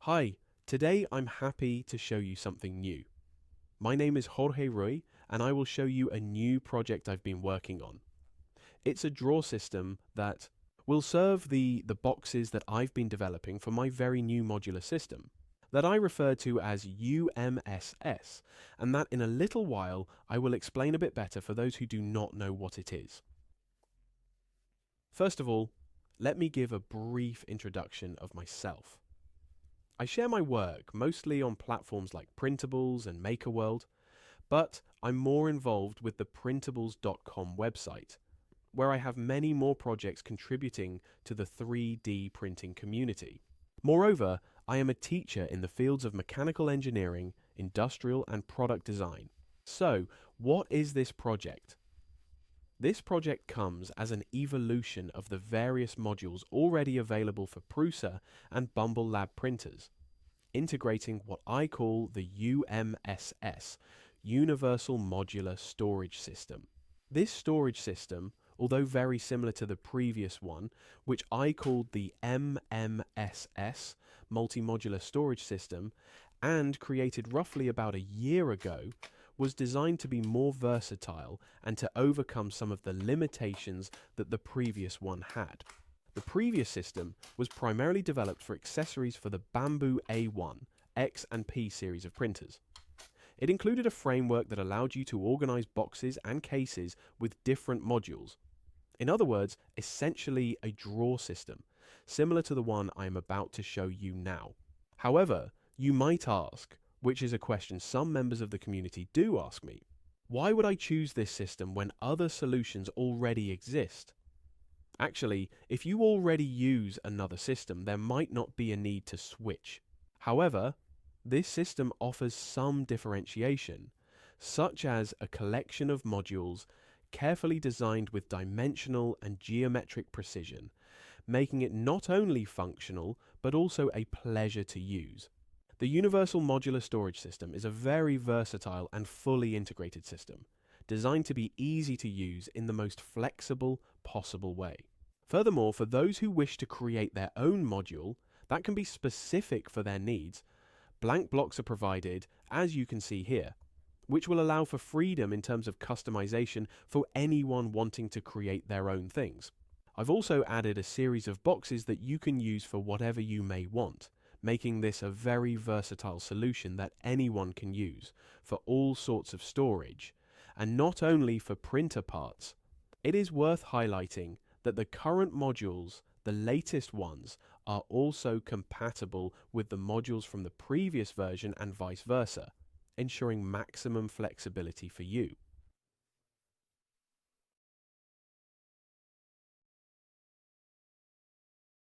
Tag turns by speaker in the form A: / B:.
A: Hi, today I'm happy to show you something new. My name is Jorge Rui, and I will show you a new project I've been working on. It's a draw system that will serve the boxes that I've been developing for my very new modular system, that I refer to as UMSS, and that in a little while I will explain a bit better for those who do not know what it is. First of all, let me give a brief introduction of myself. I share my work mostly on platforms like Printables and MakerWorld, but I'm more involved with the printables.com website, where I have many more projects contributing to the 3D printing community. Moreover, I am a teacher in the fields of mechanical engineering, industrial and product design. So, what is this project? This project comes as an evolution of the various modules already available for Prusa and Bumble Lab printers, integrating what I call the UMSS, Universal Modular Storage System. This storage system, although very similar to the previous one, which I called the MMSS, Multi-Modular Storage System, and created roughly about a year ago, was designed to be more versatile and to overcome some of the limitations that the previous one had. The previous system was primarily developed for accessories for the Bamboo A1, X and P series of printers. It included a framework that allowed you to organize boxes and cases with different modules. In other words, essentially a drawer system, similar to the one I am about to show you now. However, you might ask, which is a question some members of the community do ask me, why would I choose this system when other solutions already exist? Actually, if you already use another system, there might not be a need to switch. However, this system offers some differentiation, such as a collection of modules carefully designed with dimensional and geometric precision, making it not only functional, but also a pleasure to use. The Universal Modular Storage System is a very versatile and fully integrated system, designed to be easy to use in the most flexible possible way. Furthermore, for those who wish to create their own module that can be specific for their needs, blank blocks are provided, as you can see here, which will allow for freedom in terms of customization for anyone wanting to create their own things. I've also added a series of boxes that you can use for whatever you may want, making this a very versatile solution that anyone can use for all sorts of storage, and not only for printer parts. It is worth highlighting that the current modules, the latest ones, are also compatible with the modules from the previous version and vice versa, ensuring maximum flexibility for you.